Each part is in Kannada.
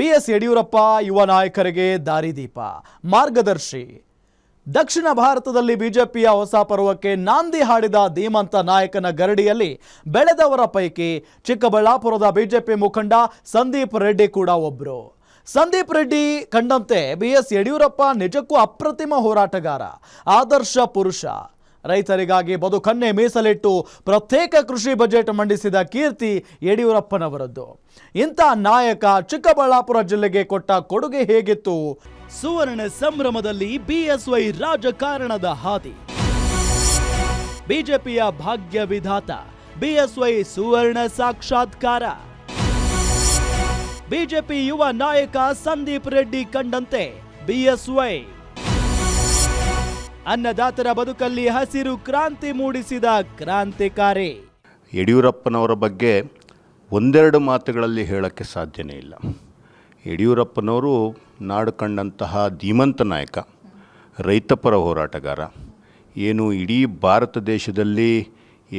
ಬಿಎಸ್ ಯಡಿಯೂರಪ್ಪ ಯುವ ನಾಯಕರಿಗೆ ದಾರಿದೀಪ, ಮಾರ್ಗದರ್ಶಿ. ದಕ್ಷಿಣ ಭಾರತದಲ್ಲಿ ಬಿಜೆಪಿಯ ಹೊಸ ಪರ್ವಕ್ಕೆ ನಾಂದಿ ಹಾಡಿದ ಧೀಮಂತ ನಾಯಕನ ಗರಡಿಯಲ್ಲಿ ಬೆಳೆದವರ ಪೈಕಿ ಚಿಕ್ಕಬಳ್ಳಾಪುರದ ಬಿಜೆಪಿ ಮುಖಂಡ ಸಂದೀಪ್ ರೆಡ್ಡಿ ಕೂಡ ಒಬ್ರು. ಸಂದೀಪ್ ರೆಡ್ಡಿ ಕಂಡಂತೆ ಬಿಎಸ್ ಯಡಿಯೂರಪ್ಪ ನಿಜಕ್ಕೂ ಅಪ್ರತಿಮ ಹೋರಾಟಗಾರ, ಆದರ್ಶ ಪುರುಷ. ರೈತರಿಗಾಗಿ ಬದುಕನ್ನೇ ಮೀಸಲಿಟ್ಟು ಪ್ರತ್ಯೇಕ ಕೃಷಿ ಬಜೆಟ್ ಮಂಡಿಸಿದ ಕೀರ್ತಿ ಯಡಿಯೂರಪ್ಪನವರದ್ದು. ಇಂಥ ನಾಯಕ ಚಿಕ್ಕಬಳ್ಳಾಪುರ ಜಿಲ್ಲೆಗೆ ಕೊಟ್ಟ ಕೊಡುಗೆ ಹೇಗಿತ್ತು? ಸುವರ್ಣ ಸಂಭ್ರಮದಲ್ಲಿ ಬಿಎಸ್ವೈ ರಾಜಕಾರಣದ ಹಾದಿ. ಬಿಜೆಪಿಯ ಭಾಗ್ಯ ವಿಧಾತ ಬಿಎಸ್ವೈ ಸುವರ್ಣ ಸಾಕ್ಷಾತ್ಕಾರ. ಬಿಜೆಪಿ ಯುವ ನಾಯಕ ಸಂದೀಪ್ ರೆಡ್ಡಿ ಕಂಡಂತೆ ಬಿಎಸ್ವೈ ಅನ್ನದಾತರ ಬದುಕಲ್ಲಿ ಹಸಿರು ಕ್ರಾಂತಿ ಮೂಡಿಸಿದ ಕ್ರಾಂತಿಕಾರಿ. ಯಡಿಯೂರಪ್ಪನವರ ಬಗ್ಗೆ ಒಂದೆರಡು ಮಾತುಗಳಲ್ಲಿ ಹೇಳೋಕ್ಕೆ ಸಾಧ್ಯನೇ ಇಲ್ಲ. ಯಡಿಯೂರಪ್ಪನವರು ನಾಡು ಕಂಡಂತಹ ಧೀಮಂತ ನಾಯಕ, ರೈತಪರ ಹೋರಾಟಗಾರ. ಏನು ಇಡೀ ಭಾರತ ದೇಶದಲ್ಲಿ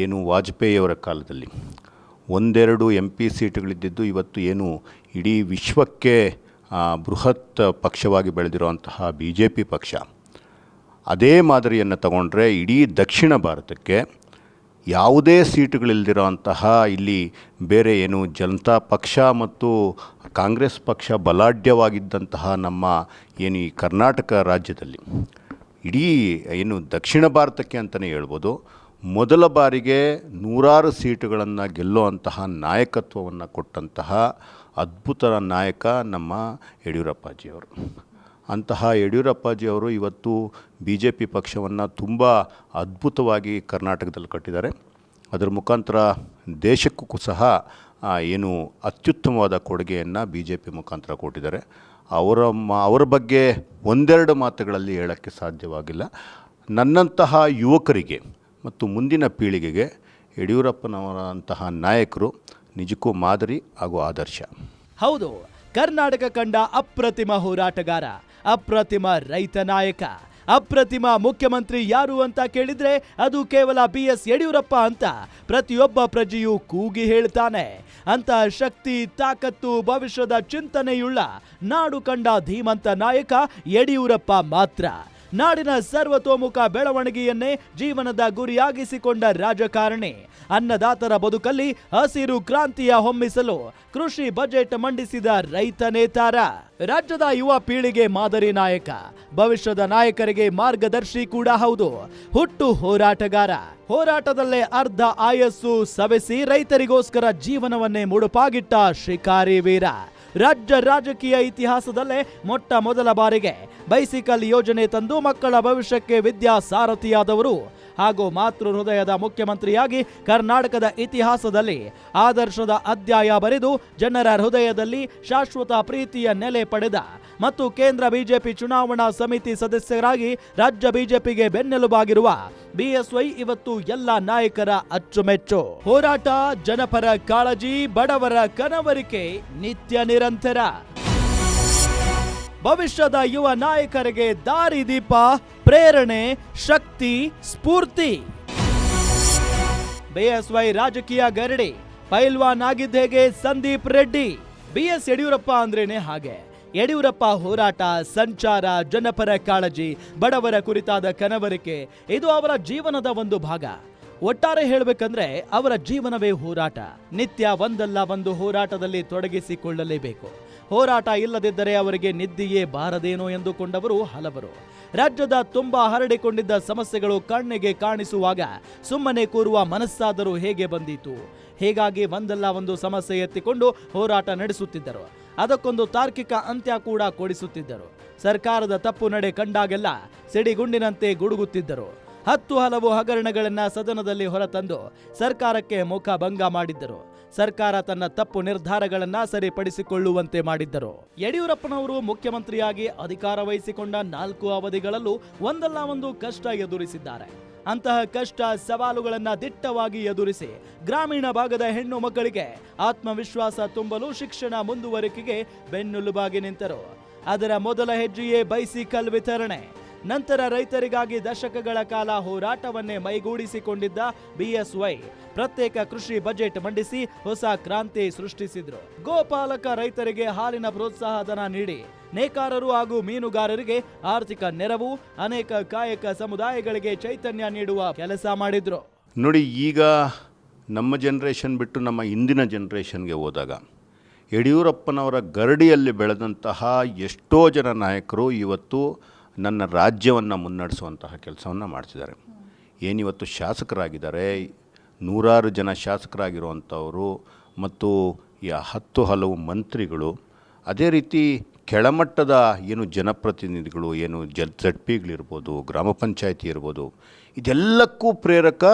ಏನು ವಾಜಪೇಯಿಯವರ ಕಾಲದಲ್ಲಿ ಒಂದೆರಡು MP ಸೀಟುಗಳಿದ್ದಿದ್ದು ಇವತ್ತು ಏನು ಇಡೀ ವಿಶ್ವಕ್ಕೆ ಬೃಹತ್ ಪಕ್ಷವಾಗಿ ಬೆಳೆದಿರುವಂತಹ BJP ಪಕ್ಷ, ಅದೇ ಮಾದರಿಯನ್ನು ತಗೊಂಡ್ರೆ ಇಡೀ ದಕ್ಷಿಣ ಭಾರತಕ್ಕೆ ಯಾವುದೇ ಸೀಟುಗಳಿಲ್ದಿರೋಂತಹ, ಇಲ್ಲಿ ಬೇರೆ ಏನು ಜನತಾ ಪಕ್ಷ ಮತ್ತು ಕಾಂಗ್ರೆಸ್ ಪಕ್ಷ ಬಲಾಢ್ಯವಾಗಿದ್ದಂತಹ ನಮ್ಮ ಏನು ಈ ಕರ್ನಾಟಕ ರಾಜ್ಯದಲ್ಲಿ ಇಡೀ ಏನು ದಕ್ಷಿಣ ಭಾರತಕ್ಕೆ ಅಂತಲೇ ಹೇಳ್ಬೋದು, ಮೊದಲ ಬಾರಿಗೆ 100 ಸೀಟುಗಳನ್ನು ಗೆಲ್ಲುವಂತಹ ನಾಯಕತ್ವವನ್ನು ಕೊಟ್ಟಂತಹ ಅದ್ಭುತ ನಾಯಕ ನಮ್ಮ ಯಡಿಯೂರಪ್ಪಾಜಿಯವರು. ಅಂತಹ ಯಡಿಯೂರಪ್ಪಾಜಿಯವರು ಇವತ್ತು BJP ಪಕ್ಷವನ್ನು ತುಂಬ ಅದ್ಭುತವಾಗಿ ಕರ್ನಾಟಕದಲ್ಲಿ ಕಟ್ಟಿದ್ದಾರೆ. ಅದರ ಮುಖಾಂತರ ದೇಶಕ್ಕೂ ಸಹ ಏನು ಅತ್ಯುತ್ತಮವಾದ ಕೊಡುಗೆಯನ್ನು BJP ಮುಖಾಂತರ ಕೊಟ್ಟಿದ್ದಾರೆ. ಅವರ ಬಗ್ಗೆ ಒಂದೆರಡು ಮಾತುಗಳಲ್ಲಿ ಹೇಳೋಕ್ಕೆ ಸಾಧ್ಯವಾಗಿಲ್ಲ. ನನ್ನಂತಹ ಯುವಕರಿಗೆ ಮತ್ತು ಮುಂದಿನ ಪೀಳಿಗೆಗೆ ಯಡಿಯೂರಪ್ಪನವರಂತಹ ನಾಯಕರು ನಿಜಕ್ಕೂ ಮಾದರಿ ಹಾಗೂ ಆದರ್ಶ. ಹೌದು, ಕರ್ನಾಟಕ ಕಂಡ ಅಪ್ರತಿಮ ಹೋರಾಟಗಾರ, ಅಪ್ರತಿಮ ರೈತ ನಾಯಕ, ಅಪ್ರತಿಮ ಮುಖ್ಯಮಂತ್ರಿ ಯಾರು ಅಂತ ಕೇಳಿದ್ರೆ ಅದು ಕೇವಲ BS ಯಡಿಯೂರಪ್ಪ ಅಂತ ಪ್ರತಿಯೊಬ್ಬ ಪ್ರಜೆಯೂ ಕೂಗಿ ಹೇಳ್ತಾನೆ. ಅಂತ ಶಕ್ತಿ, ತಾಕತ್ತು, ಭವಿಷ್ಯದ ಚಿಂತನೆಯುಳ್ಳ ನಾಡು ಕಂಡ ಧೀಮಂತ ನಾಯಕ ಯಡಿಯೂರಪ್ಪ ಮಾತ್ರ. ನಾಡಿನ ಸರ್ವತೋಮುಖ ಬೆಳವಣಿಗೆಯನ್ನೇ ಜೀವನದ ಗುರಿಯಾಗಿಸಿಕೊಂಡ ರಾಜಕಾರಣಿ. ಅನ್ನದಾತರ ಬದುಕಲ್ಲಿ ಹಸಿರು ಕ್ರಾಂತಿಯ ಹೊಮ್ಮಿಸಲು ಕೃಷಿ ಬಜೆಟ್ ಮಂಡಿಸಿದ ರೈತ ನೇತಾರ. ರಾಜ್ಯದ ಯುವ ಪೀಳಿಗೆ ಮಾದರಿ ನಾಯಕ, ಭವಿಷ್ಯದ ನಾಯಕರಿಗೆ ಮಾರ್ಗದರ್ಶಿ ಕೂಡ ಹೌದು. ಹುಟ್ಟು ಹೋರಾಟಗಾರ, ಹೋರಾಟದಲ್ಲೇ ಅರ್ಧ ಆಯಸ್ಸು ಸವೆಸಿ ರೈತರಿಗೋಸ್ಕರ ಜೀವನವನ್ನೇ ಮುಡುಪಾಗಿಟ್ಟ ಶಿಕಾರಿ ವೀರ. ರಾಜ್ಯ ರಾಜಕೀಯ ಇತಿಹಾಸದಲ್ಲೇ ಮೊಟ್ಟ ಮೊದಲ ಬಾರಿಗೆ ಬೈಸಿಕಲ್ ಯೋಜನೆ ತಂದು ಮಕ್ಕಳ ಭವಿಷ್ಯಕ್ಕೆ ವಿದ್ಯಾ ಸಾರಥಿಯಾದವರು ಹಾಗೂ ಮಾತೃ ಹೃದಯದ ಮುಖ್ಯಮಂತ್ರಿಯಾಗಿ ಕರ್ನಾಟಕದ ಇತಿಹಾಸದಲ್ಲಿ ಆದರ್ಶದ ಅಧ್ಯಾಯ ಬರೆದು ಜನರ ಹೃದಯದಲ್ಲಿ ಶಾಶ್ವತ ಪ್ರೀತಿಯ ನೆಲೆ ಪಡೆದ ಮತ್ತು ಕೇಂದ್ರ ಬಿಜೆಪಿ ಚುನಾವಣಾ ಸಮಿತಿ ಸದಸ್ಯರಾಗಿ ರಾಜ್ಯ ಬಿಜೆಪಿಗೆ ಬೆನ್ನೆಲುಬಾಗಿರುವ ಬಿಎಸ್ವೈ ಇವತ್ತು ಎಲ್ಲ ನಾಯಕರ ಅಚ್ಚುಮೆಚ್ಚು. ಹೋರಾಟ, ಜನಪರ ಕಾಳಜಿ, ಬಡವರ ಕನವರಿಕೆ ನಿತ್ಯ ನಿರಂತರ. ಭವಿಷ್ಯದ ಯುವ ನಾಯಕರಿಗೆ ದಾರಿದೀಪ, ಪ್ರೇರಣೆ, ಶಕ್ತಿ, ಸ್ಫೂರ್ತಿ. ಬಿಎಸ್ವೈ ರಾಜಕೀಯ ಗರಡಿ, ಪೈಲ್ವಾನ್ ಆಗಿದ್ದೇಗೆ ಸಂದೀಪ್ ರೆಡ್ಡಿ. BS ಯಡಿಯೂರಪ್ಪ ಅಂದ್ರೇನೆ ಹಾಗೆ. ಯಡಿಯೂರಪ್ಪ ಹೋರಾಟ, ಸಂಚಾರ, ಜನಪರ ಕಾಳಜಿ, ಬಡವರ ಕುರಿತಾದ ಕನವರಿಕೆ ಇದು ಅವರ ಜೀವನದ ಒಂದು ಭಾಗ. ಒಟ್ಟಾರೆ ಹೇಳಬೇಕಂದ್ರೆ ಅವರ ಜೀವನವೇ ಹೋರಾಟ. ನಿತ್ಯ ಒಂದಲ್ಲ ಒಂದು ಹೋರಾಟದಲ್ಲಿ ತೊಡಗಿಸಿಕೊಳ್ಳಲೇಬೇಕು. ಹೋರಾಟ ಇಲ್ಲದಿದ್ದರೆ ಅವರಿಗೆ ನಿದ್ದೆಯೇ ಬಾರದೇನೋ ಎಂದುಕೊಂಡವರು ಹಲವರು. ರಾಜ್ಯದ ತುಂಬಾ ಹರಡಿಕೊಂಡಿದ್ದ ಸಮಸ್ಯೆಗಳು ಕಣ್ಣಿಗೆ ಕಾಣಿಸುವಾಗ ಸುಮ್ಮನೆ ಕೂರುವ ಮನಸ್ಸಾದರೂ ಹೇಗೆ ಬಂದಿತು? ಹೀಗಾಗಿ ಒಂದಲ್ಲ ಒಂದು ಸಮಸ್ಯೆ ಎತ್ತಿಕೊಂಡು ಹೋರಾಟ ನಡೆಸುತ್ತಿದ್ದರು. ಅದಕ್ಕೊಂದು ತಾರ್ಕಿಕ ಅಂತ್ಯ ಕೂಡ ಕೊಡಿಸುತ್ತಿದ್ದರು. ಸರ್ಕಾರದ ತಪ್ಪು ನಡೆ ಕಂಡಾಗೆಲ್ಲ ಸಿಡಿಗುಂಡಿನಂತೆ ಗುಡುಗುತ್ತಿದ್ದರು. ಹಲವು ಹಗರಣಗಳನ್ನ ಸದನದಲ್ಲಿ ಹೊರತಂದು ಸರ್ಕಾರಕ್ಕೆ ಮುಖ ಭಂಗ ಮಾಡಿದ್ದರು. ಸರ್ಕಾರ ತನ್ನ ತಪ್ಪು ನಿರ್ಧಾರಗಳನ್ನ ಸರಿಪಡಿಸಿಕೊಳ್ಳುವಂತೆ ಮಾಡಿದ್ದರು. ಯಡಿಯೂರಪ್ಪನವರು ಮುಖ್ಯಮಂತ್ರಿಯಾಗಿ ಅಧಿಕಾರ ವಹಿಸಿಕೊಂಡ 4 ಅವಧಿಗಳಲ್ಲೂ ಒಂದಲ್ಲ ಒಂದು ಕಷ್ಟ ಎದುರಿಸಿದ್ದಾರೆ. ಅಂತಹ ಕಷ್ಟ ಸವಾಲುಗಳನ್ನ ದಿಟ್ಟವಾಗಿ ಎದುರಿಸಿ ಗ್ರಾಮೀಣ ಭಾಗದ ಹೆಣ್ಣು ಮಕ್ಕಳಿಗೆ ಆತ್ಮವಿಶ್ವಾಸ ತುಂಬಲು ಶಿಕ್ಷಣ ಮುಂದುವರಿಕೆಗೆ ಬೆನ್ನೆಲುಬಾಗಿ ನಿಂತರು. ಅದರ ಮೊದಲ ಹೆಜ್ಜೆಯೇ ಬೈಸಿಕಲ್ ವಿತರಣೆ. ನಂತರ ರೈತರಿಗಾಗಿ ದಶಕಗಳ ಕಾಲ ಹೋರಾಟವನ್ನೇ ಮೈಗೂಡಿಸಿಕೊಂಡಿದ್ದ ಬಿಎಸ್ವೈ ಪ್ರತ್ಯೇಕ ಕೃಷಿ ಬಜೆಟ್ ಮಂಡಿಸಿ ಹೊಸ ಕ್ರಾಂತಿ ಸೃಷ್ಟಿಸಿದ್ರು. ಗೋಪಾಲಕ ರೈತರಿಗೆ ಹಾಲಿನ ಪ್ರೋತ್ಸಾಹಧನ ನೀಡಿ ನೇಕಾರರು ಹಾಗೂ ಮೀನುಗಾರರಿಗೆ ಆರ್ಥಿಕ ನೆರವು, ಅನೇಕ ಕಾಯಕ ಸಮುದಾಯಗಳಿಗೆ ಚೈತನ್ಯ ನೀಡುವ ಕೆಲಸ ಮಾಡಿದ್ರು. ನೋಡಿ, ಈಗ ನಮ್ಮ ಜನ್ರೇಷನ್ ಬಿಟ್ಟು ನಮ್ಮ ಇಂದಿನ ಜನ್ರೇಷನ್ಗೆ ಹೋದಾಗ ಯಡಿಯೂರಪ್ಪನವರ ಗರಡಿಯಲ್ಲಿ ಬೆಳೆದಂತಹ ಎಷ್ಟೋ ಜನ ನಾಯಕರು ಇವತ್ತು ನನ್ನ ರಾಜ್ಯವನ್ನು ಮುನ್ನಡೆಸುವಂತಹ ಕೆಲಸವನ್ನು ಮಾಡ್ತಿದ್ದಾರೆ. ಏನಿವತ್ತು ಶಾಸಕರಾಗಿದ್ದಾರೆ, ನೂರಾರು ಜನ ಶಾಸಕರಾಗಿರುವಂಥವರು ಮತ್ತು 10 ಹಲವು ಮಂತ್ರಿಗಳು, ಅದೇ ರೀತಿ ಕೆಳಮಟ್ಟದ ಏನು ಜನಪ್ರತಿನಿಧಿಗಳು, ಏನು ZPಗಳಿರ್ಬೋದು, ಗ್ರಾಮ ಪಂಚಾಯತಿ ಇರ್ಬೋದು, ಇದೆಲ್ಲಕ್ಕೂ ಪ್ರೇರಕ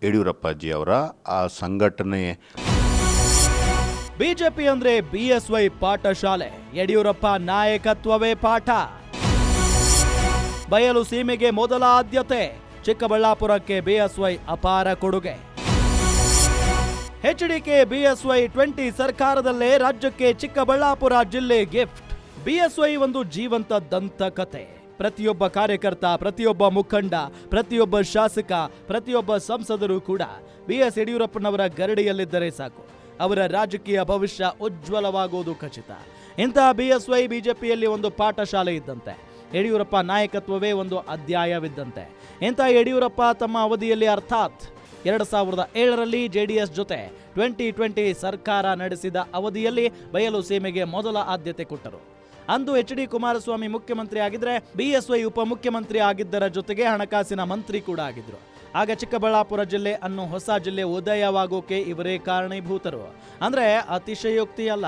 ಯಡಿಯೂರಪ್ಪಾಜಿ ಅವರ ಆ ಸಂಘಟನೆ. ಬಿಜೆಪಿ ಅಂದ್ರೆ ಬಿಎಸ್ವೈ ಪಾಠಶಾಲೆ, ಯಡಿಯೂರಪ್ಪ ನಾಯಕತ್ವವೇ ಪಾಠ. ಬಯಲು ಸೀಮೆಗೆ ಮೊದಲ ಆದ್ಯತೆ, ಚಿಕ್ಕಬಳ್ಳಾಪುರಕ್ಕೆ ಬಿಎಸ್ವೈ ಅಪಾರ ಕೊಡುಗೆ. ಎಚ್ಡಿಕೆ ಬಿಎಸ್ವೈ 20 ಸರ್ಕಾರದಲ್ಲೇ ರಾಜ್ಯಕ್ಕೆ ಚಿಕ್ಕಬಳ್ಳಾಪುರ ಜಿಲ್ಲೆ ಗಿಫ್ಟ್. ಬಿಎಸ್ವೈ ಒಂದು ಜೀವಂತ ದಂತಕತೆ. ಪ್ರತಿಯೊಬ್ಬ ಕಾರ್ಯಕರ್ತ, ಪ್ರತಿಯೊಬ್ಬ ಮುಖಂಡ, ಪ್ರತಿಯೊಬ್ಬ ಶಾಸಕ, ಪ್ರತಿಯೊಬ್ಬ ಸಂಸದರು ಕೂಡ ಬಿಎಸ್ ಯಡಿಯೂರಪ್ಪನವರ ಗರಡಿಯಲ್ಲಿದ್ದರೆ ಸಾಕು, ಅವರ ರಾಜಕೀಯ ಭವಿಷ್ಯ ಉಜ್ವಲವಾಗುವುದು ಖಚಿತ. ಇಂತಹ ಬಿಎಸ್ವೈ ಬಿಜೆಪಿಯಲ್ಲಿ ಒಂದು ಪಾಠಶಾಲೆ ಇದ್ದಂತೆ, ಯಡಿಯೂರಪ್ಪ ನಾಯಕತ್ವವೇ ಒಂದು ಅಧ್ಯಾಯವಿದ್ದಂತೆ. ಇಂಥ ಯಡಿಯೂರಪ್ಪ ತಮ್ಮ ಅವಧಿಯಲ್ಲಿ ಅರ್ಥಾತ್ 2007ರಲ್ಲಿ JDS ಜೊತೆ 2020 ಸರ್ಕಾರ ನಡೆಸಿದ ಅವಧಿಯಲ್ಲಿ ಬಯಲು ಸೀಮೆಗೆ ಮೊದಲ ಆದ್ಯತೆ ಕೊಟ್ಟರು. ಅಂದು HD ಕುಮಾರಸ್ವಾಮಿ ಮುಖ್ಯಮಂತ್ರಿ ಆಗಿದ್ರೆ ಬಿಎಸ್ವೈ ಉಪಮುಖ್ಯಮಂತ್ರಿ ಆಗಿದ್ದರ ಜೊತೆಗೆ ಹಣಕಾಸಿನ ಮಂತ್ರಿ ಕೂಡ ಆಗಿದ್ರು. ಆಗ ಚಿಕ್ಕಬಳ್ಳಾಪುರ ಜಿಲ್ಲೆ ಅನ್ನೋ ಹೊಸ ಜಿಲ್ಲೆ ಉದಯವಾಗೋಕೆ ಇವರೇ ಕಾರಣೀಭೂತರು. ಅಂದ್ರೆ ಅತಿಶಯೋಕ್ತಿ ಅಲ್ಲ.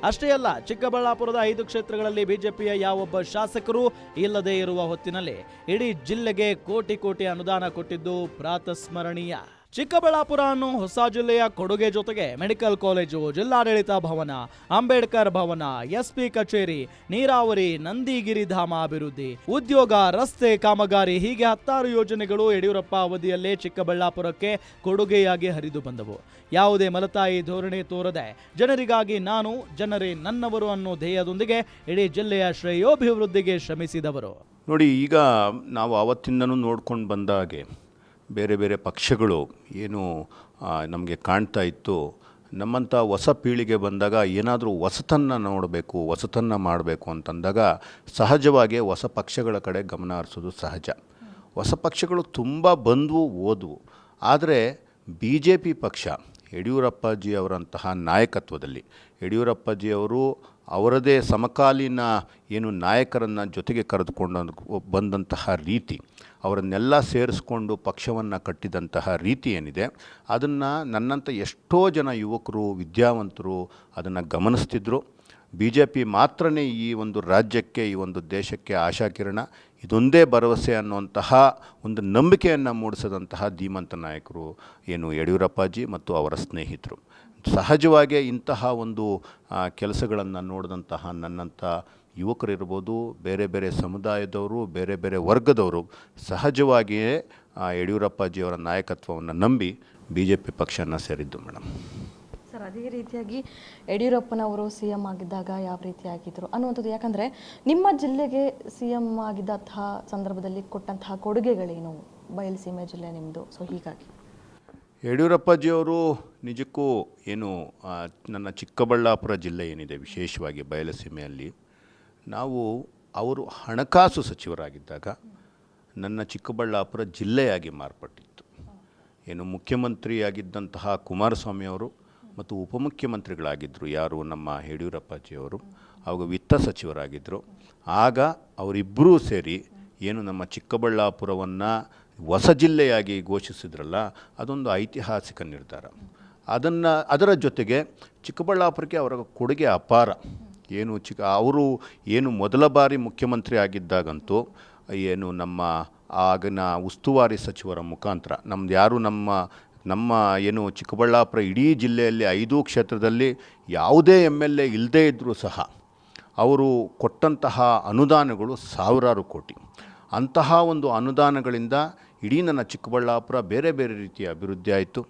ಅಷ್ಟೇ ಅಲ್ಲ, ಚಿಕ್ಕಬಳ್ಳಾಪುರದ 5 ಕ್ಷೇತ್ರಗಳಲ್ಲಿ ಬಿಜೆಪಿಯ ಯಾವೊಬ್ಬ ಶಾಸಕರು ಇಲ್ಲದೆ ಇರುವ ಹೊತ್ತಿನಲ್ಲಿ ಇಡೀ ಜಿಲ್ಲೆಗೆ ಕೋಟಿ ಅನುದಾನ ಕೊಟ್ಟಿದ್ದು ಪ್ರಾತಸ್ಮರಣೀಯ. ಚಿಕ್ಕಬಳ್ಳಾಪುರ ಅನ್ನೋ ಹೊಸ ಜಿಲ್ಲೆಯ ಕೊಡುಗೆ ಜೊತೆಗೆ ಮೆಡಿಕಲ್ ಕಾಲೇಜು, ಜಿಲ್ಲಾಡಳಿತ ಭವನ, ಅಂಬೇಡ್ಕರ್ ಭವನ, SP ಕಚೇರಿ, ನೀರಾವರಿ, ನಂದಿಗಿರಿಧಾಮ ಅಭಿವೃದ್ಧಿ, ಉದ್ಯೋಗ, ರಸ್ತೆ ಕಾಮಗಾರಿ, ಹೀಗೆ 10 ಯೋಜನೆಗಳು ಯಡಿಯೂರಪ್ಪ ಅವಧಿಯಲ್ಲೇ ಚಿಕ್ಕಬಳ್ಳಾಪುರಕ್ಕೆ ಕೊಡುಗೆಯಾಗಿ ಹರಿದು ಬಂದವು. ಯಾವುದೇ ಮಲತಾಯಿ ಧೋರಣೆ ತೋರದೆ ಜನರಿಗಾಗಿ ನಾನು, ಜನರೇ ನನ್ನವರು ಅನ್ನೋ ಧ್ಯೇಯದೊಂದಿಗೆ ಇಡೀ ಜಿಲ್ಲೆಯ ಶ್ರೇಯೋಭಿವೃದ್ಧಿಗೆ ಶ್ರಮಿಸಿದವರು. ನೋಡಿ, ಈಗ ನಾವು ಆವತ್ತಿಂದನೂ ನೋಡ್ಕೊಂಡು ಬಂದ ಹಾಗೆ ಬೇರೆ ಬೇರೆ ಪಕ್ಷಗಳು ಏನು ನಮಗೆ ಕಾಣ್ತಾ ಇತ್ತು, ನಮ್ಮಂಥ ಹೊಸ ಪೀಳಿಗೆ ಬಂದಾಗ ಏನಾದರೂ ಹೊಸತನ್ನು ನೋಡಬೇಕು, ಹೊಸತನ್ನು ಮಾಡಬೇಕು ಅಂತಂದಾಗ ಸಹಜವಾಗಿ ಹೊಸ ಪಕ್ಷಗಳ ಕಡೆ ಗಮನ ಹರಿಸೋದು ಸಹಜ. ಹೊಸ ಪಕ್ಷಗಳು ತುಂಬ ಬಂದವು, ಹೋದವು. ಆದರೆ BJP ಪಕ್ಷ ಯಡಿಯೂರಪ್ಪಾಜಿ ಅವರಂತಹ ನಾಯಕತ್ವದಲ್ಲಿ ಯಡಿಯೂರಪ್ಪಾಜಿಯವರು ಅವರದೇ ಸಮಕಾಲೀನ ಏನು ನಾಯಕರನ್ನು ಜೊತೆಗೆ ಕರೆದುಕೊಂಡು ಬಂದಂತಹ ರೀತಿ, ಅವರನ್ನೆಲ್ಲ ಸೇರಿಸ್ಕೊಂಡು ಪಕ್ಷವನ್ನು ಕಟ್ಟಿದಂತಹ ರೀತಿ ಏನಿದೆ, ಅದನ್ನು ನನ್ನಂಥ ಎಷ್ಟೋ ಜನ ಯುವಕರು, ವಿದ್ಯಾವಂತರು ಅದನ್ನು ಗಮನಿಸ್ತಿದ್ರು. BJP ಮಾತ್ರನೇ ಈ ಒಂದು ರಾಜ್ಯಕ್ಕೆ, ಈ ಒಂದು ದೇಶಕ್ಕೆ ಆಶಾಕಿರಣ, ಇದೊಂದೇ ಭರವಸೆ ಅನ್ನುವಂತಹ ಒಂದು ನಂಬಿಕೆಯನ್ನು ಮೂಡಿಸಿದಂತಹ ಧೀಮಂತ ನಾಯಕರು ಏನು ಯಡಿಯೂರಪ್ಪಾಜಿ ಮತ್ತು ಅವರ ಸ್ನೇಹಿತರು. ಸಹಜವಾಗಿ ಇಂತಹ ಒಂದು ಕೆಲಸಗಳನ್ನು ನೋಡಿದಂತಹ ನನ್ನಂಥ ಯುವಕರಿರ್ಬೋದು, ಬೇರೆ ಬೇರೆ ಸಮುದಾಯದವರು, ಬೇರೆ ಬೇರೆ ವರ್ಗದವರು ಸಹಜವಾಗಿಯೇ ಯಡಿಯೂರಪ್ಪಾಜಿಯವರ ನಾಯಕತ್ವವನ್ನು ನಂಬಿ BJP ಪಕ್ಷನ ಸೇರಿದ್ದು ಮೇಡಮ್. ಸರ್, ಅದೇ ರೀತಿಯಾಗಿ ಯಡಿಯೂರಪ್ಪನವರು CM ಆಗಿದ್ದಾಗ ಯಾವ ರೀತಿ ಆಗಿದ್ರು ಅನ್ನುವಂಥದ್ದು, ಯಾಕಂದರೆ ನಿಮ್ಮ ಜಿಲ್ಲೆಗೆ CM ಆಗಿದ್ದಂತಹ ಸಂದರ್ಭದಲ್ಲಿ ಕೊಟ್ಟಂತಹ ಕೊಡುಗೆಗಳೇನು, ಬಯಲುಸೀಮೆ ಜಿಲ್ಲೆ ನಿಮ್ಮದು. ಸೊ ಹೀಗಾಗಿ ಯಡಿಯೂರಪ್ಪಾಜಿಯವರು ನಿಜಕ್ಕೂ ಏನು ನನ್ನ ಚಿಕ್ಕಬಳ್ಳಾಪುರ ಜಿಲ್ಲೆ ಏನಿದೆ, ವಿಶೇಷವಾಗಿ ಬಯಲುಸೀಮೆಯಲ್ಲಿ ನಾವು ಅವರು ಹಣಕಾಸು ಸಚಿವರಾಗಿದ್ದಾಗ ನನ್ನ ಚಿಕ್ಕಬಳ್ಳಾಪುರ ಜಿಲ್ಲೆಯಾಗಿ ಮಾರ್ಪಟ್ಟಿತ್ತು. ಏನು ಮುಖ್ಯಮಂತ್ರಿಯಾಗಿದ್ದಂತಹ ಕುಮಾರಸ್ವಾಮಿಯವರು ಮತ್ತು ಉಪಮುಖ್ಯಮಂತ್ರಿಗಳಾಗಿದ್ದರು ಯಾರು, ನಮ್ಮ ಯಡಿಯೂರಪ್ಪಾಜಿಯವರು, ಆವಾಗ ವಿತ್ತ ಸಚಿವರಾಗಿದ್ದರು. ಆಗ ಅವರಿಬ್ಬರೂ ಸೇರಿ ಏನು ನಮ್ಮ ಚಿಕ್ಕಬಳ್ಳಾಪುರವನ್ನು ಹೊಸ ಜಿಲ್ಲೆಯಾಗಿ ಘೋಷಿಸಿದ್ರಲ್ಲ, ಅದೊಂದು ಐತಿಹಾಸಿಕ ನಿರ್ಧಾರ. ಅದರ ಜೊತೆಗೆ ಚಿಕ್ಕಬಳ್ಳಾಪುರಕ್ಕೆ ಅವರ ಕೊಡುಗೆ ಅಪಾರ. ಏನು ಅವರು ಏನು ಮೊದಲ ಬಾರಿ ಮುಖ್ಯಮಂತ್ರಿ ಆಗಿದ್ದಾಗಂತೂ ಏನು ನಮ್ಮ ಆಗಿನ ಉಸ್ತುವಾರಿ ಸಚಿವರ ಮುಖಾಂತರ ನಮ್ಮದು ಯಾರು ನಮ್ಮ ಏನು ಚಿಕ್ಕಬಳ್ಳಾಪುರ ಇಡೀ ಜಿಲ್ಲೆಯಲ್ಲಿ 5 ಕ್ಷೇತ್ರದಲ್ಲಿ ಯಾವುದೇ MLA ಇಲ್ಲದೇ ಇದ್ದರೂ ಸಹ ಅವರು ಕೊಟ್ಟಂತಹ ಅನುದಾನಗಳು ಸಾವಿರಾರು ಕೋಟಿ. ಅಂತಹ ಒಂದು ಅನುದಾನಗಳಿಂದ ಇಡೀ ನನ್ನ ಚಿಕ್ಕಬಳ್ಳಾಪುರ ಬೇರೆ ಬೇರೆ ರೀತಿಯ ಅಭಿವೃದ್ಧಿ ಆಯಿತು.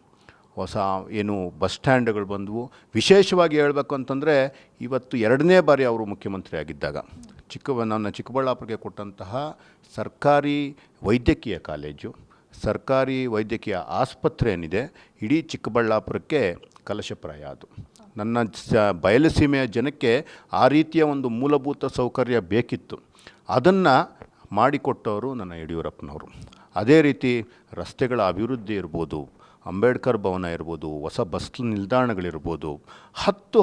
ಹೊಸ ಏನು ಬಸ್ ಸ್ಟ್ಯಾಂಡ್ಗಳು ಬಂದವು. ವಿಶೇಷವಾಗಿ ಹೇಳಬೇಕು ಅಂತಂದರೆ ಇವತ್ತು 2ನೇ ಬಾರಿ ಅವರು ಮುಖ್ಯಮಂತ್ರಿ ಆಗಿದ್ದಾಗ ನನ್ನ ಚಿಕ್ಕಬಳ್ಳಾಪುರಕ್ಕೆ ಕೊಟ್ಟಂತಹ ಸರ್ಕಾರಿ ವೈದ್ಯಕೀಯ ಕಾಲೇಜು, ಸರ್ಕಾರಿ ವೈದ್ಯಕೀಯ ಆಸ್ಪತ್ರೆ ಏನಿದೆ, ಇಡೀ ಚಿಕ್ಕಬಳ್ಳಾಪುರಕ್ಕೆ ಕಲಶಪ್ರಾಯ. ಅದು ನನ್ನ ಬಯಲುಸೀಮೆಯ ಜನಕ್ಕೆ ಆ ರೀತಿಯ ಒಂದು ಮೂಲಭೂತ ಸೌಕರ್ಯ ಬೇಕಿತ್ತು. ಅದನ್ನು ಮಾಡಿಕೊಟ್ಟವರು ನನ್ನ ಯಡಿಯೂರಪ್ಪನವರು. ಅದೇ ರೀತಿ ರಸ್ತೆಗಳ ಅಭಿವೃದ್ಧಿ ಇರ್ಬೋದು, ಅಂಬೇಡ್ಕರ್ ಭವನ ಇರ್ಬೋದು, ಹೊಸ ಬಸ್ ನಿಲ್ದಾಣಗಳಿರ್ಬೋದು,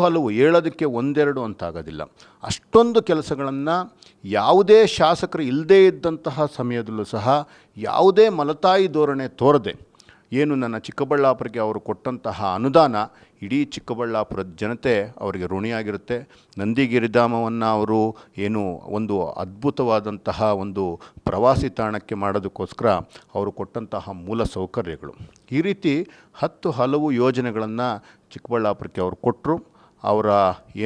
ಹಲವು ಹೇಳೋದಕ್ಕೆ ಒಂದೆರಡು ಅಂತಾಗೋದಿಲ್ಲ, ಅಷ್ಟೊಂದು ಕೆಲಸಗಳನ್ನು ಯಾವುದೇ ಶಾಸಕರು ಇಲ್ಲದೇ ಇದ್ದಂತಹ ಸಮಯದಲ್ಲೂ ಸಹ ಯಾವುದೇ ಮಲತಾಯಿ ಧೋರಣೆ ತೋರದೆ ಏನು ನನ್ನ ಚಿಕ್ಕಬಳ್ಳಾಪುರಕ್ಕೆ ಅವರು ಕೊಟ್ಟಂತಹ ಅನುದಾನ ಇಡೀ ಚಿಕ್ಕಬಳ್ಳಾಪುರದ ಜನತೆ ಅವರಿಗೆ ಋಣಿಯಾಗಿರುತ್ತೆ. ನಂದಿಗಿರಿಧಾಮವನ್ನು ಅವರು ಏನು ಒಂದು ಅದ್ಭುತವಾದಂತಹ ಒಂದು ಪ್ರವಾಸಿ ತಾಣಕ್ಕೆ ಮಾಡೋದಕ್ಕೋಸ್ಕರ ಅವರು ಕೊಟ್ಟಂತಹ ಮೂಲ ಸೌಕರ್ಯಗಳು, ಈ ರೀತಿ ಹಲವು ಯೋಜನೆಗಳನ್ನು ಚಿಕ್ಕಬಳ್ಳಾಪುರಕ್ಕೆ ಅವರು ಕೊಟ್ಟರು. ಅವರ